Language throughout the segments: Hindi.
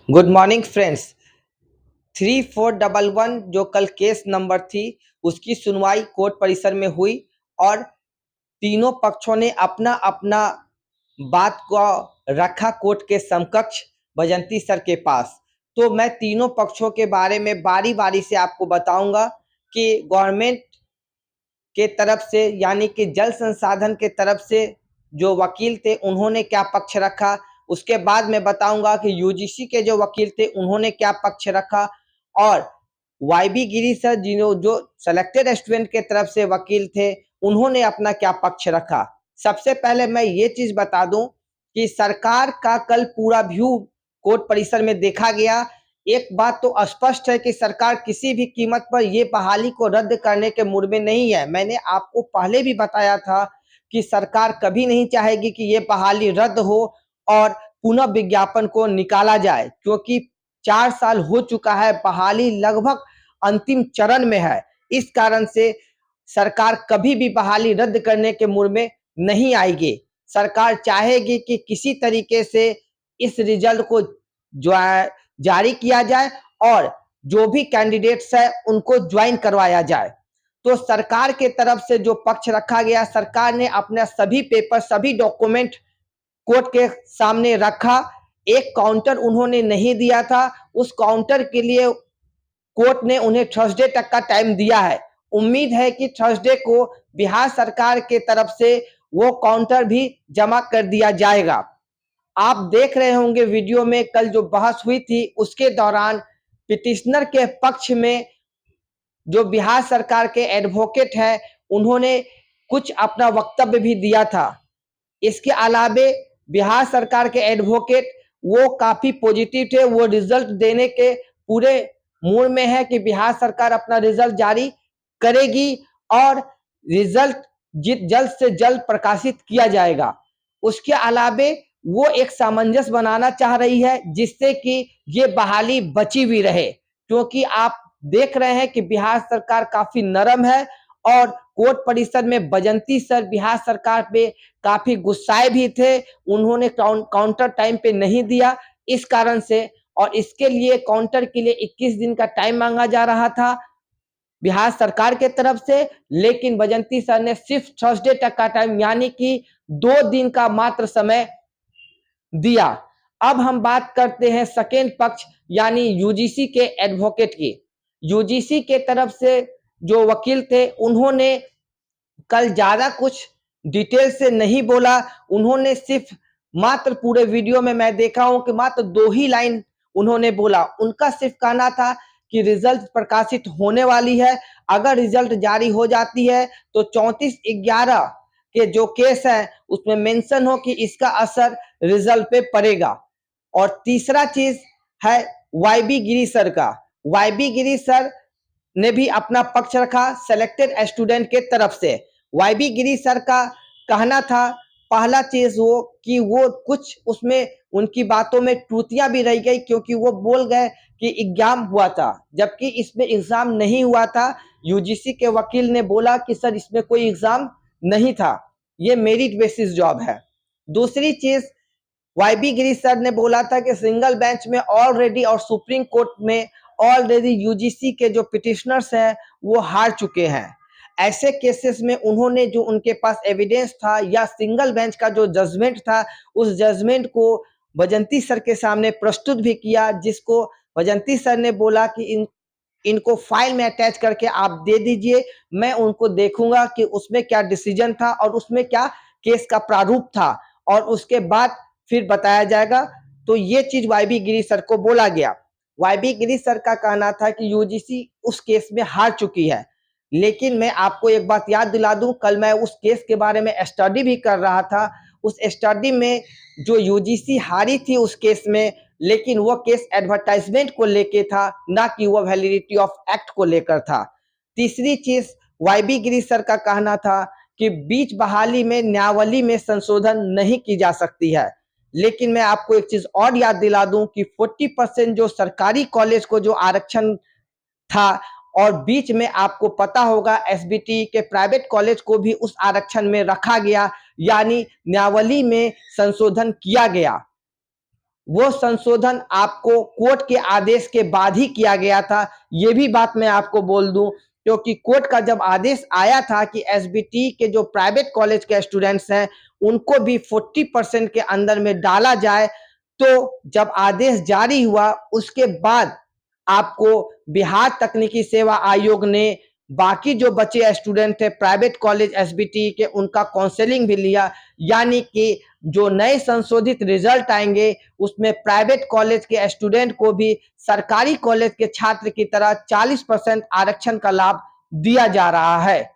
Good morning friends. 3411 जो कल केस नंबर थी उसकी सुनवाई कोर्ट परिसर में हुई और तीनों पक्षों ने अपना अपना बात को रखा कोर्ट के समकक्ष भजंती सर के पास। तो मैं तीनों पक्षों के बारे में बारी बारी से आपको बताऊंगा कि गवर्नमेंट के तरफ से यानी कि जल संसाधन के तरफ से जो वकील थे उन्होंने क्या पक्ष रखा। उसके बाद मैं बताऊंगा कि यूजीसी के जो वकील थे उन्होंने क्या पक्ष रखा और वाईबी गिरी सर जो सेलेक्टेड स्टूडेंट के तरफ से वकील थे उन्होंने अपना क्या पक्ष रखा। सबसे पहले मैं ये चीज बता दूं कि सरकार का कल पूरा व्यू कोर्ट परिसर में देखा गया। एक बात तो स्पष्ट है कि सरकार किसी भी कीमत पर ये बहाली को रद्द करने के मूड में नहीं है। मैंने आपको पहले भी बताया था कि सरकार कभी नहीं चाहेगी कि ये बहाली रद्द हो और पुनः विज्ञापन को निकाला जाए, क्योंकि 4 साल हो चुका है, बहाली लगभग अंतिम चरण में है। इस कारण से सरकार कभी भी बहाली रद्द करने के मूड में नहीं आएगी। सरकार चाहेगी कि किसी तरीके से इस रिजल्ट को जो है जारी किया जाए और जो भी कैंडिडेट्स है उनको ज्वाइन करवाया जाए। तो सरकार के तरफ से जो पक्ष रखा गया, सरकार ने अपना सभी पेपर सभी डॉक्यूमेंट कोर्ट के सामने रखा। एक काउंटर उन्होंने नहीं दिया था, उस काउंटर के लिए कोर्ट ने उन्हें थर्सडे तक का टाइम दिया है। उम्मीद है कि थर्सडे को बिहार सरकार के तरफ से वो काउंटर भी जमा कर दिया जाएगा। आप देख रहे होंगे वीडियो में कल जो बहस हुई थी उसके दौरान पिटिशनर के पक्ष में जो बिहार सरकार के एडवोकेट है उन्होंने कुछ अपना वक्तव्य भी दिया था। इसके अलावे बिहार सरकार के एडवोकेट वो काफी पॉजिटिव थे, वो रिजल्ट देने के पूरे मूड में है कि बिहार सरकार अपना रिजल्ट जारी करेगी और रिजल्ट जल्द से जल्द प्रकाशित किया जाएगा। उसके अलावे वो एक सामंजस्य बनाना चाह रही है जिससे कि ये बहाली बची हुई रहे, क्योंकि आप देख रहे हैं कि बिहार सरकार काफी नरम है और कोर्ट परिसर में बजंती सर बिहार सरकार पे काफी गुस्साए भी थे। उन्होंने काउंटर टाइम पे नहीं दिया इस कारण से, और इसके लिए काउंटर के लिए 21 दिन का टाइम मांगा जा रहा था बिहार सरकार के तरफ से, लेकिन बजंती सर ने सिर्फ थर्सडे तक का टाइम यानी कि 2 दिन का मात्र समय दिया। अब हम बात करते हैं सेकेंड पक्ष यानी यूजीसी के एडवोकेट की। यूजीसी के तरफ से जो वकील थे उन्होंने कल ज्यादा कुछ डिटेल से नहीं बोला। उन्होंने सिर्फ मात्र पूरे वीडियो में मैं देखा हूं कि मात्र 2 ही लाइन उन्होंने बोला। उनका सिर्फ कहना था कि रिजल्ट प्रकाशित होने वाली है, अगर रिजल्ट जारी हो जाती है तो 34/11 के जो केस है उसमें मेंशन हो कि इसका असर रिजल्ट पे पड़ेगा। और तीसरा चीज है वाईबी गिरी सर का। वाईबी गिरी सर ने भी अपना पक्ष रखा सेलेक्टेड स्टूडेंट के तरफ से। वाईबी गिरी सर का कहना था पहला चीज वो कि वो कुछ उसमें उनकी बातों में त्रुटियां भी रह गई, क्योंकि वो बोल गए कि एग्जाम हुआ था जबकि इसमें एग्जाम नहीं हुआ था। यूजीसी के वकील ने बोला कि सर इसमें कोई एग्जाम नहीं था, ये मेरिट बेसिस जॉब है। दूसरी चीज वाईबी गिरी सर ने बोला था कि सिंगल बेंच में ऑलरेडी और सुप्रीम कोर्ट में ऑलरेडी यूजीसी के जो पिटिशनर्स हैं वो हार चुके हैं। ऐसे केसेस में उन्होंने जो उनके पास एविडेंस था या सिंगल बेंच का जो जजमेंट था उस जजमेंट को भजंती सर के सामने प्रस्तुत भी किया, जिसको भजंती सर ने बोला कि इनको फाइल में अटैच करके आप दे दीजिए, मैं उनको देखूंगा कि उसमें क्या डिसीजन था और उसमें क्या केस का प्रारूप था और उसके बाद फिर बताया जाएगा। तो ये चीज वाईबी गिरी सर को बोला गया। वाईबी गिरी सर का कहना था कि यूजीसी उस केस में हार चुकी है, लेकिन मैं आपको एक बात याद दिला दूं, कल मैं उस केस के बारे में स्टडी भी कर रहा था। उस स्टडी में जो यूजीसी हारी थी उस केस में, लेकिन वो केस एडवर्टाइजमेंट को लेके था, ना कि वो वैलिडिटी ऑफ एक्ट को लेकर था। तीसरी चीज वाईबी गिरी सर का कहना था कि बीच बहाली में न्यायावली में संशोधन नहीं की जा सकती है। लेकिन मैं आपको एक चीज और याद दिला दूं कि 40% जो सरकारी कॉलेज को जो आरक्षण था और बीच में आपको पता होगा एसबीटी के प्राइवेट कॉलेज को भी उस आरक्षण में रखा गया, यानी न्यायावली में संशोधन किया गया। वो संशोधन आपको कोर्ट के आदेश के बाद ही किया गया था। ये भी बात मैं आपको बोल दूं, क्योंकि कोर्ट का जब आदेश आया था कि एसबीटी के जो प्राइवेट कॉलेज के स्टूडेंट्स हैं उनको भी 40% के अंदर में डाला जाए, तो जब आदेश जारी हुआ उसके बाद आपको बिहार तकनीकी सेवा आयोग ने बाकी जो बचे स्टूडेंट थे प्राइवेट कॉलेज एसबीटी के, उनका काउंसलिंग भी लिया। यानी कि जो नए संशोधित रिजल्ट आएंगे उसमें प्राइवेट कॉलेज के स्टूडेंट को भी सरकारी कॉलेज के छात्र की तरह 40% आरक्षण का लाभ दिया जा रहा है।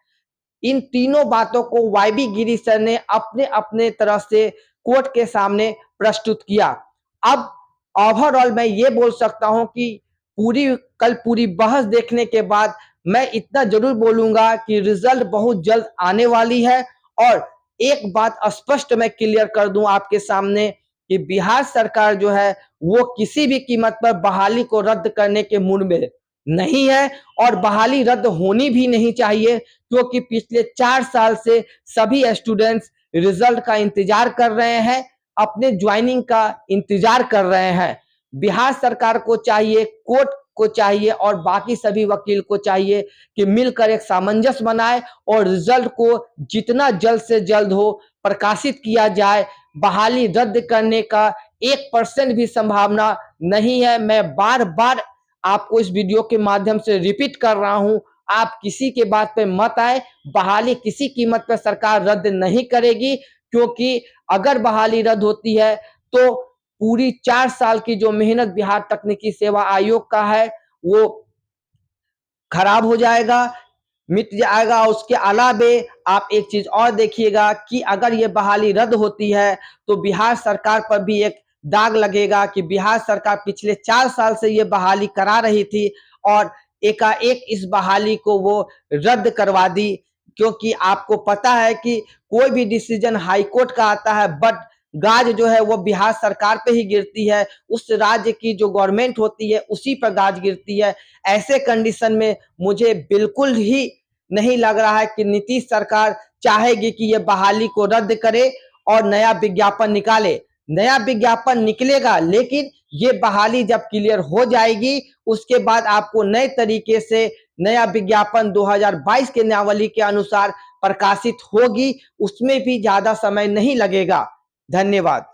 इन तीनों बातों को वाईबी गिरी सर ने अपने अपने तरफ से कोर्ट के सामने प्रस्तुत किया। अब ओवरऑल मैं ये बोल सकता हूं कि पूरी बहस देखने के बाद मैं इतना जरूर बोलूंगा कि रिजल्ट बहुत जल्द आने वाली है। और एक बात स्पष्ट मैं क्लियर कर दूं आपके सामने कि बिहार सरकार जो है वो किसी भी कीमत पर बहाली को रद्द करने के मूड में नहीं है, और बहाली रद्द होनी भी नहीं चाहिए, क्योंकि पिछले 4 साल से सभी स्टूडेंट्स रिजल्ट का इंतजार कर रहे हैं, अपने ज्वाइनिंग का इंतजार कर रहे हैं। बिहार सरकार को चाहिए, कोर्ट को चाहिए और बाकी सभी वकील को चाहिए कि मिलकर एक सामंजस्य बनाए और रिजल्ट को जितना जल्द से जल्द हो प्रकाशित किया जाए। बहाली रद्द करने का 1% भी संभावना नहीं है। मैं बार बार आपको इस वीडियो के माध्यम से रिपीट कर रहा हूं, आप किसी के बात पे मत आए। बहाली किसी कीमत पर सरकार रद्द नहीं करेगी, क्योंकि अगर बहाली रद्द होती है तो पूरी 4 साल की जो मेहनत बिहार तकनीकी सेवा आयोग का है वो खराब हो जाएगा, मिट जाएगा। उसके अलावे आप एक चीज और देखिएगा कि अगर ये बहाली रद्द होती है तो बिहार सरकार पर भी एक दाग लगेगा कि बिहार सरकार पिछले 4 साल से ये बहाली करा रही थी और एकाएक इस बहाली को वो रद्द करवा दी। क्योंकि आपको पता है कि कोई भी डिसीजन हाई कोर्ट का आता है, बट गाज जो है वो बिहार सरकार पे ही गिरती है, उस राज्य की जो गवर्नमेंट होती है उसी पर गाज गिरती है। ऐसे कंडीशन में मुझे बिल्कुल ही नहीं लग रहा है कि नीतीश सरकार चाहेगी कि ये बहाली को रद्द करे और नया विज्ञापन निकाले। नया विज्ञापन निकलेगा, लेकिन ये बहाली जब क्लियर हो जाएगी उसके बाद आपको नए तरीके से नया विज्ञापन 2022 के नियमावली के अनुसार प्रकाशित होगी, उसमें भी ज्यादा समय नहीं लगेगा। धन्यवाद।